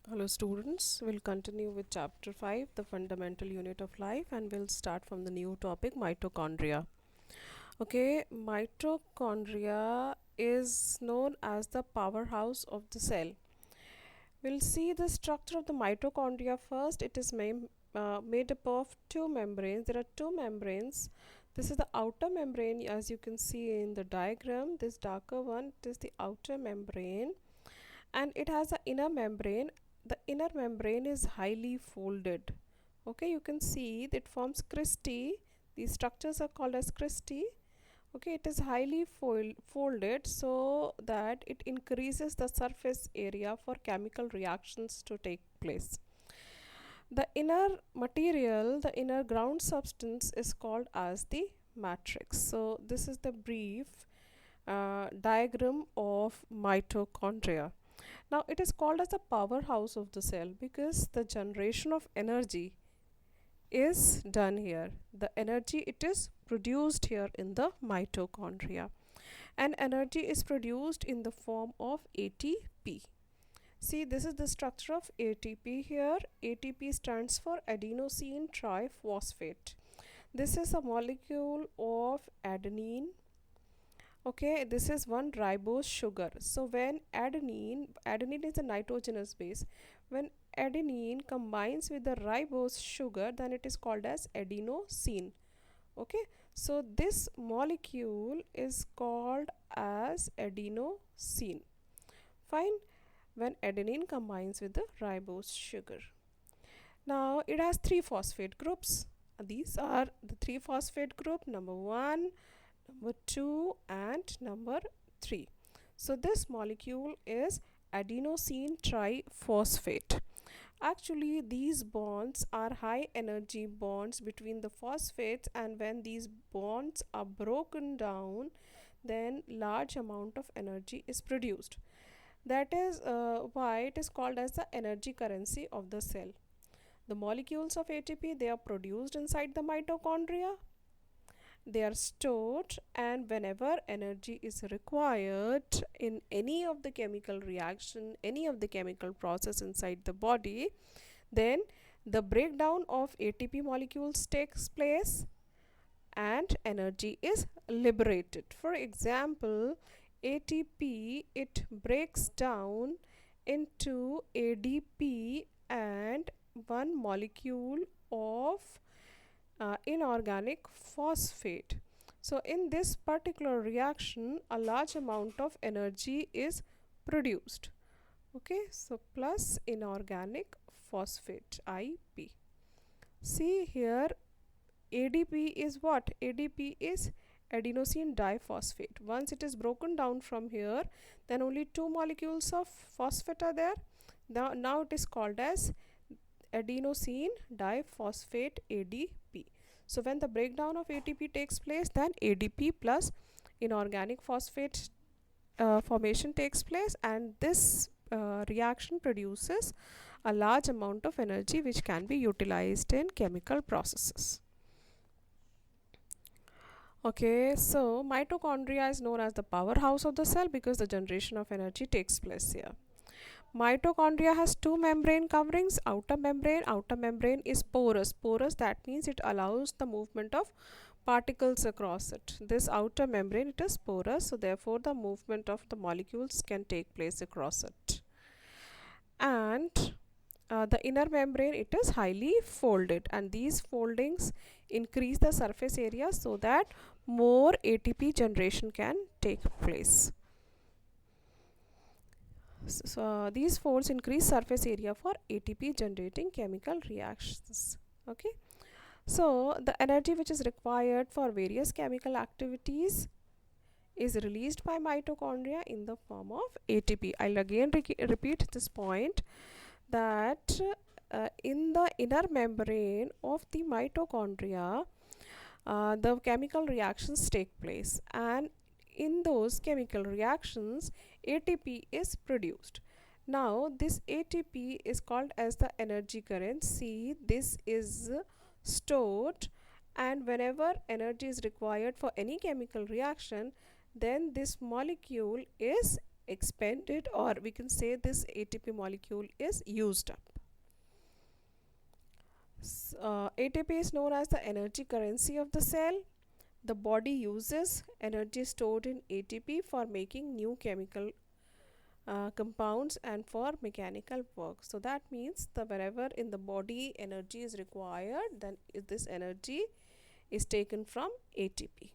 Hello students, we'll continue with chapter 5, the fundamental unit of life, and we'll start from the new topic, mitochondria. Okay, mitochondria is known as the powerhouse of the cell. We'll see the structure of the mitochondria first. It is made up of two membranes. There are two membranes. This is the outer membrane, as you can see in the diagram. This darker one, it is the outer membrane, and it has an inner membrane. The inner membrane is highly folded. Okay, you can see that it forms cristae. These structures are called as cristae. Okay, it is highly folded so that it increases the surface area for chemical reactions to take place. The inner material, the inner ground substance, is called as the matrix. So this is the brief diagram of mitochondria. Now it is called as the powerhouse of the cell because the generation of energy is done here. The energy, it is produced here in the mitochondria, and energy is produced in the form of ATP. See, this is the structure of ATP here. ATP stands for adenosine triphosphate. This is a molecule of adenine. Okay, this is one ribose sugar. So when adenine is a nitrogenous base. When adenine combines with the ribose sugar, then it is called as adenosine. Okay, so this molecule is called as adenosine. Fine. When adenine combines with the ribose sugar, now it has three phosphate groups. These are the three phosphate group: number 1, number 2, and number 3. So this molecule is adenosine triphosphate. Actually, these bonds are high energy bonds between the phosphates, and when these bonds are broken down, then large amount of energy is produced. That is why it is called as the energy currency of the cell. The molecules of ATP, they are produced inside the mitochondria. They are stored, and whenever energy is required in any of the chemical reaction, any of the chemical process inside the body, then the breakdown of ATP molecules takes place and energy is liberated. For example, ATP, it breaks down into ADP and one molecule of inorganic phosphate. So in this particular reaction, a large amount of energy is produced. Okay, so plus inorganic phosphate, IP. See here, ADP is what? ADP is adenosine diphosphate. Once it is broken down from here, then only two molecules of phosphate are there. Now it is called as adenosine diphosphate, ADP. So when the breakdown of ATP takes place, then ADP plus inorganic phosphate formation takes place, and this reaction produces a large amount of energy which can be utilized in chemical processes. Okay, so mitochondria is known as the powerhouse of the cell because the generation of energy takes place here. Mitochondria has two membrane coverings. Outer membrane is porous. Porous, that means it allows the movement of particles across it. This outer membrane, it is porous, so therefore the movement of the molecules can take place across it. And the inner membrane, it is highly folded, and these foldings increase the surface area so that more ATP generation can take place. So these folds increase surface area for ATP generating chemical reactions. Okay, so the energy which is required for various chemical activities is released by mitochondria in the form of ATP. I'll again repeat this point, that in the inner membrane of the mitochondria, the chemical reactions take place, and in those chemical reactions ATP is produced. Now this ATP is called as the energy currency. This is stored, and whenever energy is required for any chemical reaction, then this molecule is expended, or we can say this ATP molecule is used up. ATP is known as the energy currency of the cell. The body uses energy stored in ATP for making new chemical compounds and for mechanical work. So that means that wherever in the body energy is required, then this energy is taken from ATP.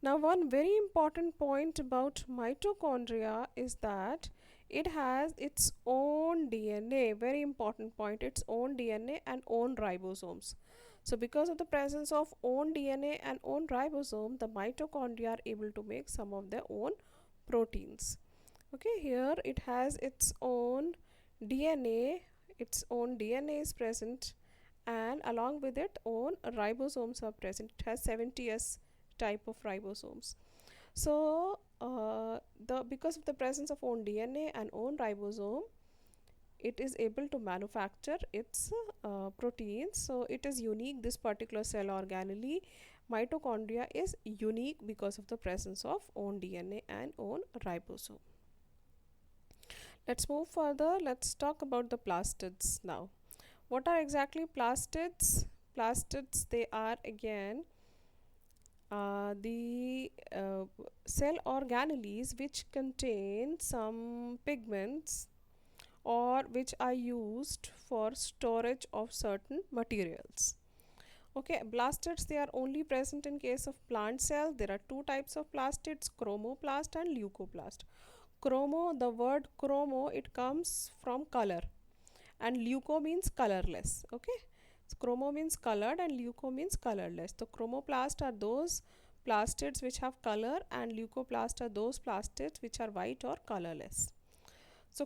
Now, one very important point about mitochondria is that it has its own DNA. Very important point, its own DNA and own ribosomes. So because of the presence of own DNA and own ribosome, the mitochondria are able to make some of their own proteins. Okay, here it has its own DNA. Its own DNA is present, and along with it own ribosomes are present. It has 70s type of ribosomes. So the because of the presence of own DNA and own ribosome, it is able to manufacture its proteins. So it is unique. This particular cell organelle, mitochondria, is unique because of the presence of own DNA and own ribosome. Let's move further. Let's talk about the plastids now. What are exactly plastids? Plastids, they are again the cell organelles which contain some pigments or which are used for storage of certain materials. Okay, plastids, they are only present in case of plant cells. There are two types of plastids, chromoplast and leucoplast. The word chromo, it comes from color, and leuco means colorless. Okay, so chromo means colored and leuco means colorless. So chromoplast are those plastids which have color, and leucoplast are those plastids which are white or colorless. So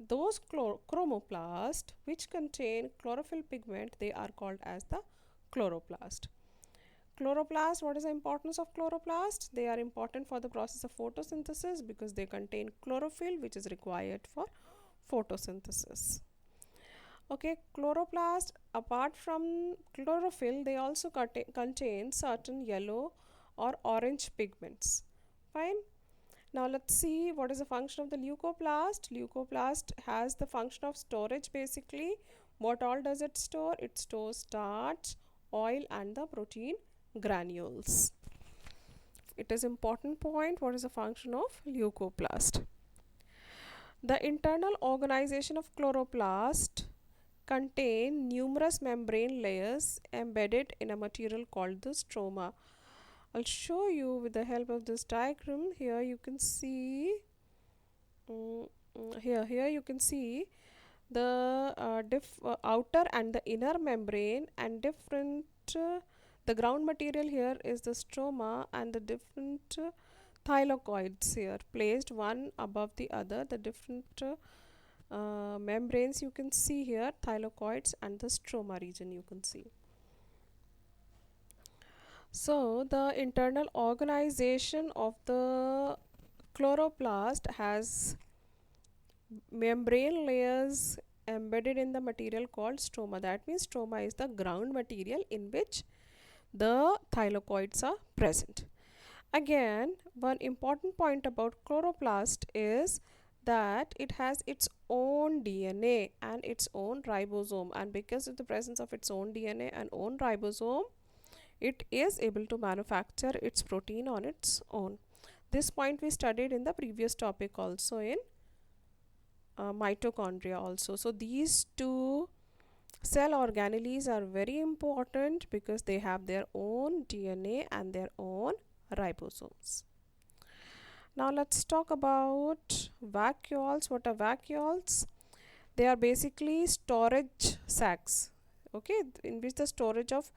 chromoplast which contain chlorophyll pigment, they are called as the chloroplast. Chloroplast, what is the importance of chloroplast? They are important for the process of photosynthesis because they contain chlorophyll which is required for photosynthesis. Okay, chloroplast, apart from chlorophyll, they also contain certain yellow or orange pigments. Fine. Now let's see what is the function of the leucoplast. Leucoplast has the function of storage basically. What all does it store? It stores starch, oil and the protein granules. It is important point. What is the function of leucoplast? The internal organization of chloroplast contain numerous membrane layers embedded in a material called the stroma. I'll show you with the help of this diagram. Here you can see here you can see the outer and the inner membrane and different the ground material here is the stroma, and the different thylakoids here placed one above the other. The different membranes you can see here, thylakoids and the stroma region you can see. So the internal organization of the chloroplast has membrane layers embedded in the material called stroma. That means stroma is the ground material in which the thylakoids are present. Again, one important point about chloroplast is that it has its own DNA and its own ribosome, and because of the presence of its own DNA and own ribosome, it is able to manufacture its protein on its own. This point we studied in the previous topic also in mitochondria also. So these two cell organelles are very important because they have their own DNA and their own ribosomes. Now let's talk about vacuoles. What are vacuoles? They are basically storage sacs, okay, in which the storage of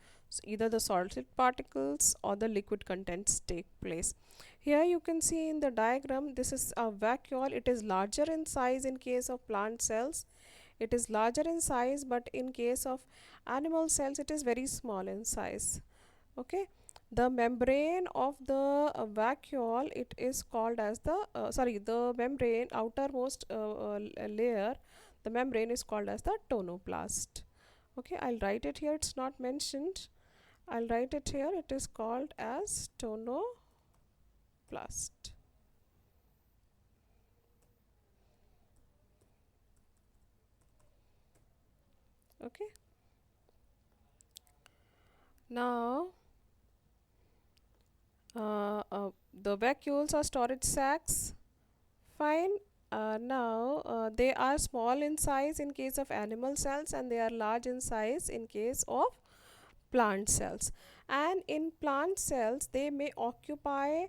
either the solid particles or the liquid contents take place. Here you can see in the diagram, this is a vacuole. It is larger in size in case of plant cells. It is larger in size, but in case of animal cells, it is very small in size. Okay, the membrane of the vacuole, it is called as the the membrane outermost layer, the membrane is called as the tonoplast. Okay, I'll write it here, it's not mentioned. I'll write it here, it is called as tonoplast. Okay, now the vacuoles are storage sacs. Fine. Now they are small in size in case of animal cells, and they are large in size in case of plant cells. And in plant cells, they may occupy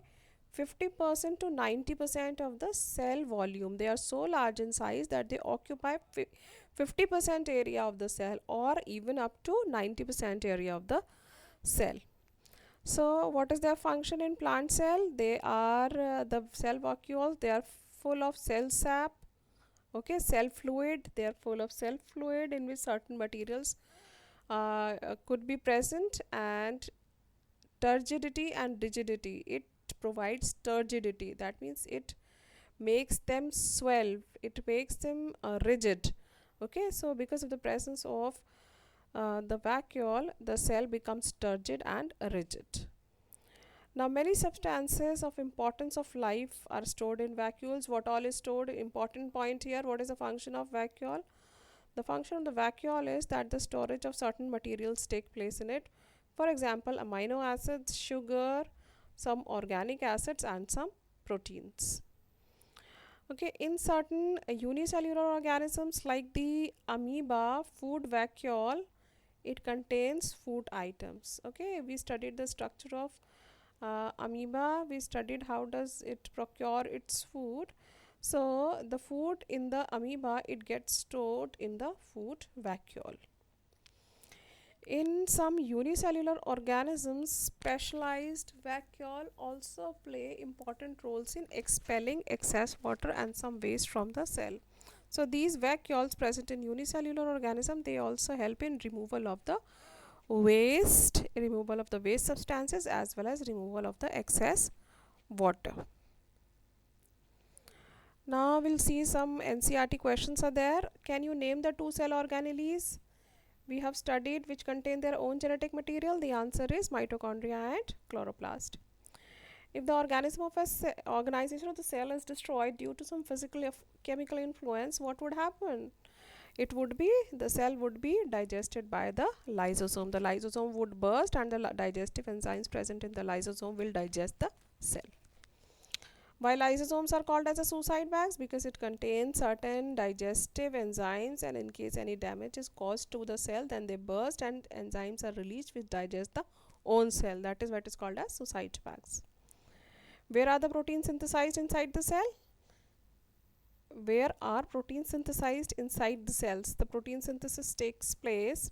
50% to 90% of the cell volume. They are so large in size that they occupy 50% area of the cell, or even up to 90% area of the cell. So what is their function in plant cell? They are the cell vacuoles. They are full of cell sap. Okay, cell fluid. They are full of cell fluid in which certain materials could be present, and turgidity and rigidity. It provides turgidity. That means it makes them swell. It makes them rigid. Okay, so because of the presence of the vacuole, the cell becomes turgid and rigid. Now, many substances of importance of life are stored in vacuoles. What all is stored? Important point here. What is the function of vacuole? The function of the vacuole is that the storage of certain materials take place in it. For example, amino acids, sugar, some organic acids, and some proteins. Okay, in certain unicellular organisms like the amoeba, food vacuole, it contains food items. Okay, we studied the structure of amoeba. We studied how does it procure its food. So the food in the amoeba, it gets stored in the food vacuole. In some unicellular organisms, specialized vacuole also play important roles in expelling excess water and some waste from the cell. So these vacuoles present in unicellular organism, they also help in removal of the waste substances, as well as removal of the excess water. Now we'll see some NCERT questions are there. Can you name the two cell organelles we have studied which contain their own genetic material? The answer is mitochondria and chloroplast. If the organization of the cell is destroyed due to some physical chemical influence, what would happen? The cell would be digested by the lysosome. The lysosome would burst, and the digestive enzymes present in the lysosome will digest the cell. Why lysosomes are called as a suicide bags? Because it contains certain digestive enzymes, and in case any damage is caused to the cell, then they burst and enzymes are released which digest the own cell. That is what is called as suicide bags. Where are the proteins synthesized inside the cell? Where are proteins synthesized inside the cells? The protein synthesis takes place.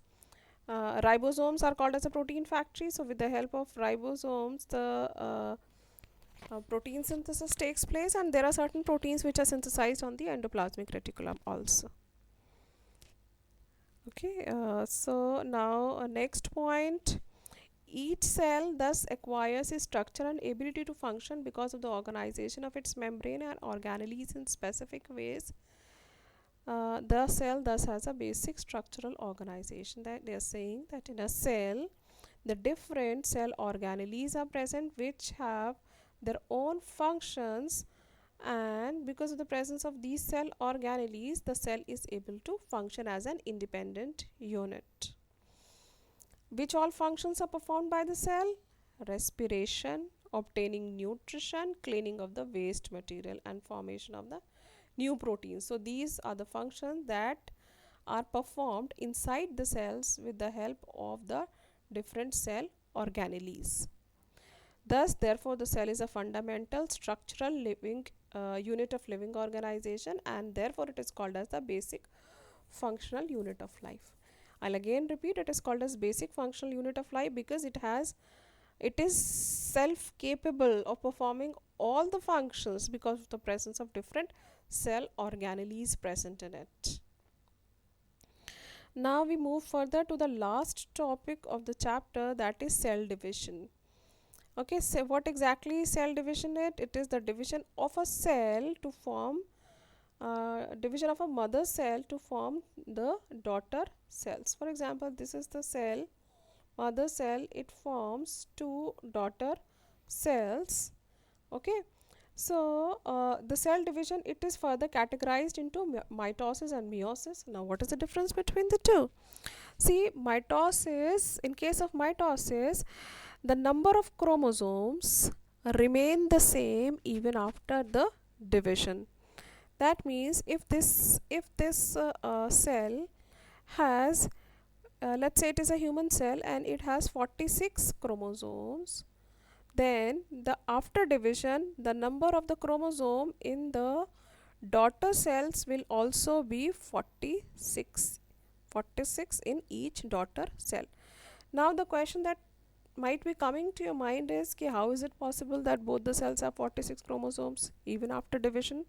Ribosomes are called as a protein factory. So with the help of ribosomes, the protein synthesis takes place, and there are certain proteins which are synthesized on the endoplasmic reticulum also. Okay, so now next point. Each cell thus acquires its structure and ability to function because of the organization of its membrane and organelles in specific ways. The cell thus has a basic structural organization. That they are saying that in a cell, the different cell organelles are present which have their own functions, and because of the presence of these cell organelles, the cell is able to function as an independent unit. Which all functions are performed by the cell? Respiration, obtaining nutrition, cleaning of the waste material, and formation of the new proteins. So these are the functions that are performed inside the cells with the help of the different cell organelles. Thus, therefore, the cell is a fundamental structural living unit of living organization, and therefore it is called as the basic functional unit of life. I'll again repeat, it is called as basic functional unit of life because it is self capable of performing all the functions because of the presence of different cell organelles present in it. Now we move further to the last topic of the chapter, that is cell division. Okay, so what exactly is cell division? It is the division of a cell to form division of a mother cell to form the daughter cells. For example, this is the cell, mother cell. It forms two daughter cells. Okay, So the cell division, it is further categorized into mitosis and meiosis. Now what is the difference between the two? See, mitosis, in case of mitosis, the number of chromosomes remain the same even after the division. That means if this cell has, let's say it is a human cell and it has 46 chromosomes, then the after division the number of the chromosome in the daughter cells will also be 46 in each daughter cell. Now the question that might be coming to your mind is ki, how is it possible that both the cells have 46 chromosomes even after division?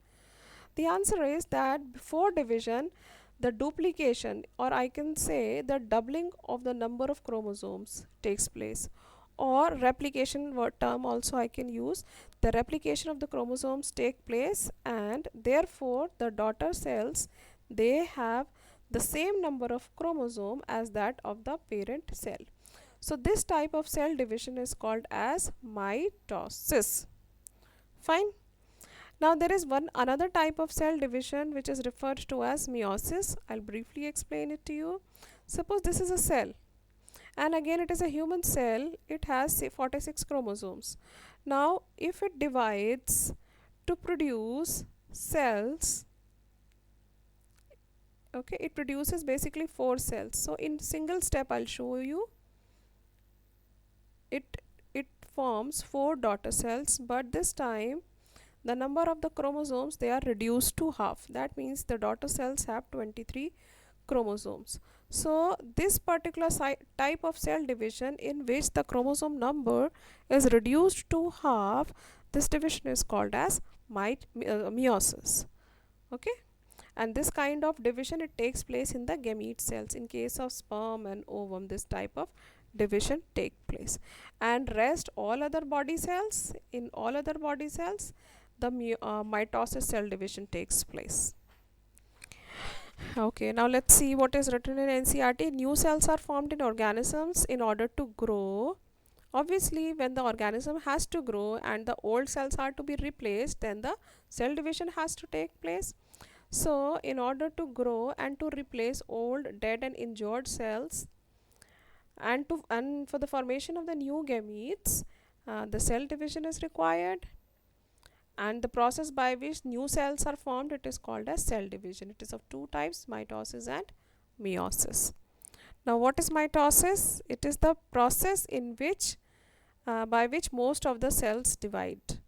The answer is that before division, the duplication, or I can say the doubling of the number of chromosomes takes place, or replication term also I can use. The replication of the chromosomes take place, and therefore the daughter cells, they have the same number of chromosome as that of the parent cell. So this type of cell division is called as mitosis. Fine. Now there is one another type of cell division which is referred to as meiosis. I'll briefly explain it to you. Suppose this is a cell, and again it is a human cell. It has say 46 chromosomes. Now if it divides to produce cells, okay, it produces basically 4 cells. So in single step I'll show you. It forms 4 daughter cells, but this time the number of the chromosomes, they are reduced to half. That means the daughter cells have 23 chromosomes. So this particular type of cell division in which the chromosome number is reduced to half, this division is called as meiosis. Okay, and this kind of division, it takes place in the gamete cells. In case of sperm and ovum, this type of division take place, and rest all other body cells, in all other body cells, the mitosis cell division takes place. Okay, now let's see what is written in NCERT. New cells are formed in organisms in order to grow. Obviously, when the organism has to grow and the old cells are to be replaced, then the cell division has to take place. So in order to grow and to replace old, dead and injured cells, and for the formation of the new gametes, the cell division is required, and the process by which new cells are formed, it is called as cell division. It is of two types, mitosis and meiosis. Now what is mitosis? It is the process in which by which most of the cells divide,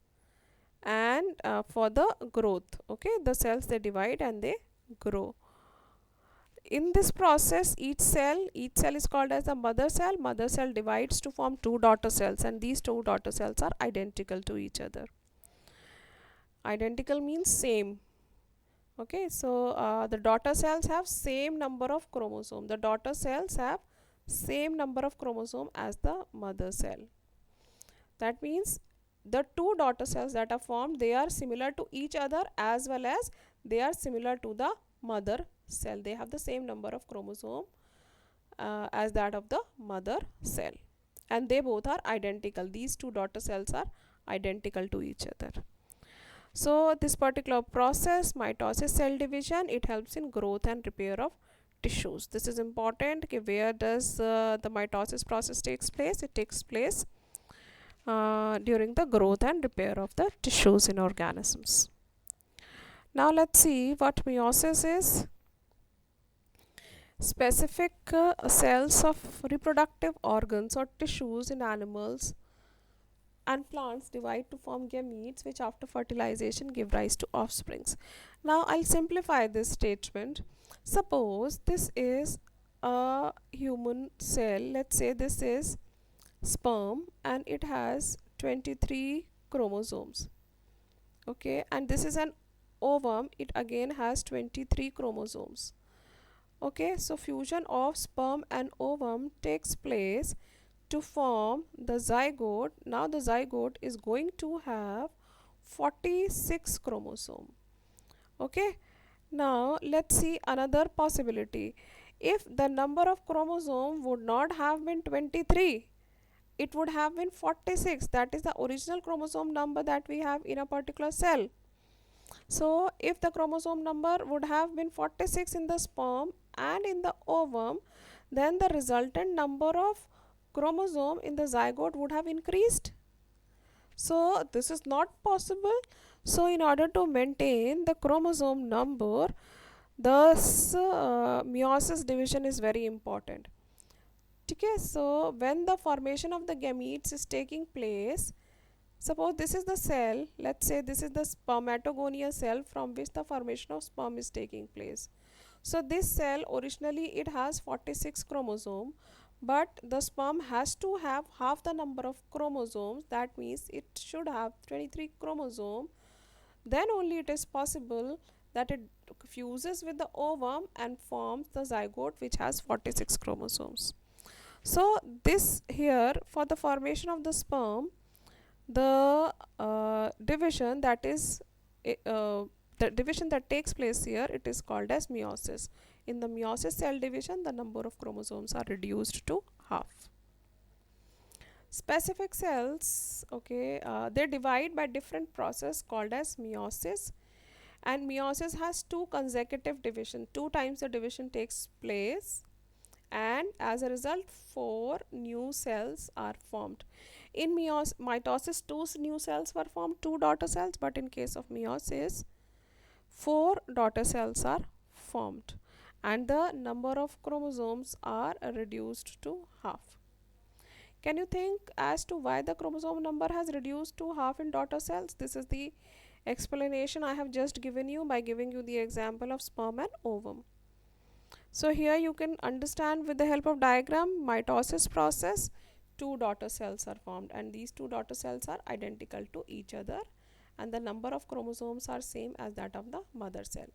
and for the growth, okay, the cells, they divide and they grow. In this process, each cell is called as a mother cell. Mother cell divides to form two daughter cells, and these two daughter cells are identical to each other. Identical means same. Okay, so the daughter cells have same number of chromosome. The daughter cells have same number of chromosome as the mother cell. That means the two daughter cells that are formed, they are similar to each other, as well as they are similar to the mother cell. They have the same number of chromosome as that of the mother cell, and they both are identical. These two daughter cells are identical to each other. So this particular process, mitosis cell division, it helps in growth and repair of tissues. This is important. Okay, where does the mitosis process takes place? It takes place during the growth and repair of the tissues in organisms. Now let's see what meiosis is. Specific cells of reproductive organs or tissues in animals and plants divide to form gametes, which after fertilization give rise to offsprings. Now I'll simplify this statement. Suppose this is a human cell. Let's say this is sperm and it has 23 chromosomes. Okay, and this is an ovum. It again has 23 chromosomes. Okay, so fusion of sperm and ovum takes place to form the zygote. Now the zygote is going to have 46 chromosome. Okay, now let's see another possibility. If the number of chromosome would not have been 23, it would have been 46. That is the original chromosome number that we have in a particular cell. So if the chromosome number would have been 46 in the sperm and in the ovum, then the resultant number of chromosome in the zygote would have increased. So this is not possible. So in order to maintain the chromosome number, thus meiosis division is very important. Okay, so when the formation of the gametes is taking place, suppose this is the cell, let's say this is the spermatogonial cell from which the formation of sperm is taking place. So this cell originally it has 46 chromosome, but the sperm has to have half the number of chromosomes. That means it should have 23 chromosome. Then only it is possible that it fuses with the ovum and forms the zygote which has 46 chromosomes. So this here, for the formation of the sperm, the division that is the division that takes place here, it is called as meiosis. In the meiosis cell division, the number of chromosomes are reduced to half. Specific cells, okay, they divide by different process called as meiosis, and meiosis has two consecutive division. Two times the division takes place, and as a result 4 new cells are formed. In mitosis 2 new cells were formed, 2 daughter cells, but in case of meiosis 4 daughter cells are formed, and the number of chromosomes are reduced to half. Can you think as to why the chromosome number has reduced to half in daughter cells? This is the explanation I have just given you by giving you the example of sperm and ovum. So here you can understand with the help of diagram, mitosis process, 2 daughter cells are formed, and these 2 daughter cells are identical to each other, and the number of chromosomes are same as that of the mother cell.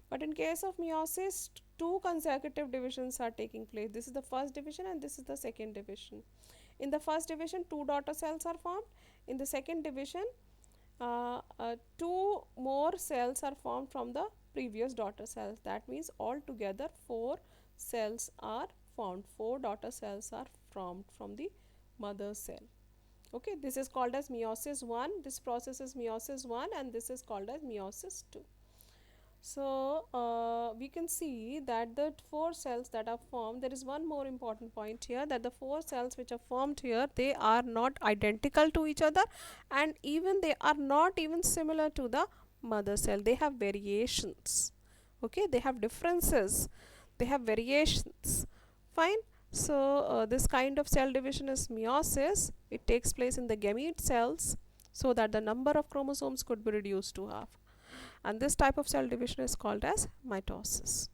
But in case of meiosis, 2 consecutive divisions are taking place. This is the first division and this is the second division. In the first division, 2 daughter cells are formed. In the second division, 2 more cells are formed from the previous daughter cells. That means altogether 4 cells are formed. 4 daughter cells are formed from the mother cell. Okay, this is called as meiosis 1. This process is meiosis 1, and this is called as meiosis 2. So we can see that the 4 cells that are formed, there is one more important point here, that the 4 cells which are formed here, they are not identical to each other, and even they are not even similar to the mother cell. They have variations. Okay, they have differences, they have variations. Fine. So this kind of cell division is meiosis. It takes place in the gamete cells so that the number of chromosomes could be reduced to half, and this type of cell division is called as mitosis.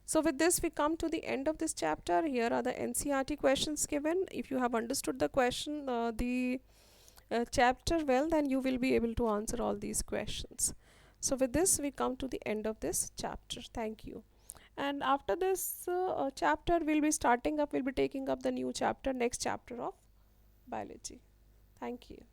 So with this we come to the end of this chapter. Here are the NCERT questions given. If you have understood the question, the chapter well, then you will be able to answer all these questions. So with this we come to the end of this chapter. Thank you. And after this chapter we'll be taking up the new chapter, next chapter of biology. Thank you.